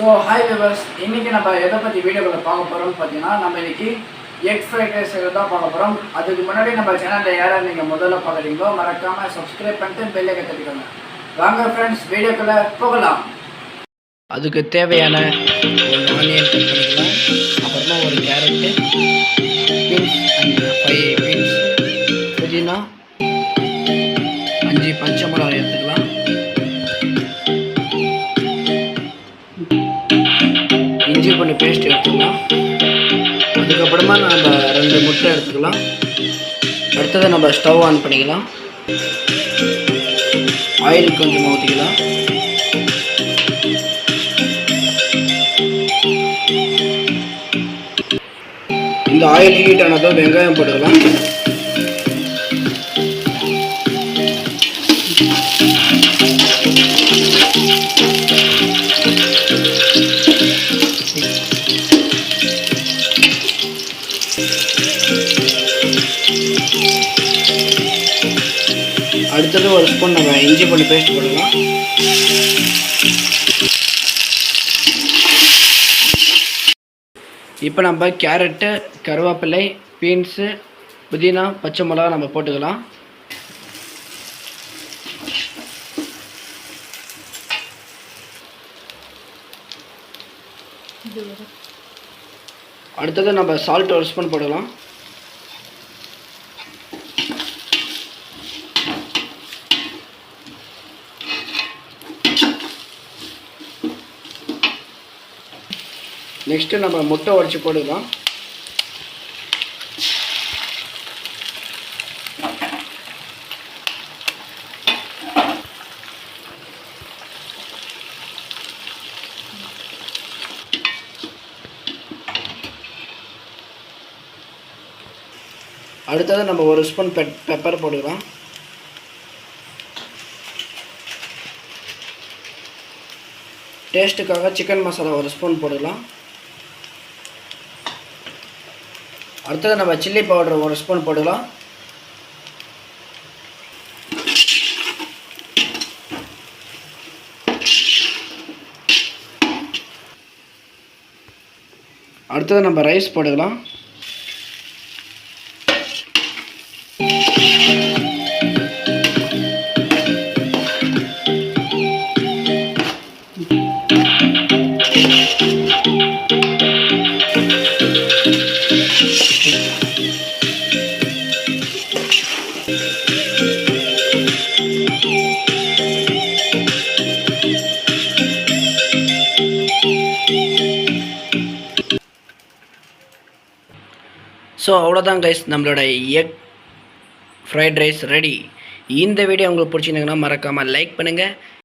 So hi viewers, இன்றைக்கி நம்ம எதை பற்றி வீடியோவில் பார்க்க போகிறோம்னு பார்த்தீங்கன்னா, நம்ம இன்றைக்கி எக் ஃப்ரைட் ரைஸ் தான் பார்க்க போகிறோம். அதுக்கு முன்னாடி நம்ம சேனலில் யாராவது நீங்கள் முதல்ல பார்க்குறீங்களோ மறக்காமல் சப்ஸ்கிரைப் பண்ணிட்டு பெல்லை தட்டிக்கோங்க. வாங்க ஃப்ரெண்ட்ஸ், வீடியோக்குள்ளே போகலாம். அதுக்கு தேவையான ஒரு ஆனியன் கட் பண்ணிக்கலாம். அப்புறமா ஒரு கேரட்டு, பீன்ஸ் அண்ட் 5 பீன்ஸ், புதினா, 5 பச்சை மிளகாய் எடுத்துக்கலாம். இஞ்சி பூண்டு பேஸ்ட் எடுத்துக்கலாம். அதுக்கப்புறமா நம்ம 2 முட்டை எடுத்துக்கலாம். அடுத்தது நம்ம ஸ்டவ் ஆன் பண்ணிக்கலாம். ஆயில் கொஞ்சம் ஊற்றிக்கலாம். இந்த ஆயில் ஹீட் ஆனதும் வெங்காயம் போட்டுக்கலாம். அடுத்தது ஒரு ஸ்பூன் நம்ம இஞ்சி பூண்டு பேஸ்ட் போடலாம். இப்போ நம்ம கேரட்டு, கருவேப்பிலை, பீன்ஸு, புதினா, பச்சை மிளகா நம்ம போட்டுக்கலாம். அடுத்தது நம்ம சால்ட் ஒரு ஸ்பூன் போடலாம். நெக்ஸ்ட்டு நம்ம முட்டை உடைச்சி போட்டுக்கலாம். அடுத்தது நம்ம ஒரு ஸ்பூன் பெப்பர் போட்டுக்கலாம். டேஸ்ட்டுக்காக சிக்கன் மசாலா ஒரு ஸ்பூன் போட்டுக்கலாம். அடுத்தது நம்ம சில்லி பவுடர் ஒரு ஸ்பூன் போட்டுக்கலாம். அடுத்தது நம்ம ரைஸ் போட்டுக்கலாம். ஸோ அவ்வளோதான் கைஸ், நம்மளோட எக் ஃப்ரைட் ரைஸ் ரெடி. இந்த வீடியோ உங்களுக்கு பிடிச்சிருந்தீங்கன்னா மறக்காமல் லைக் பண்ணுங்கள்.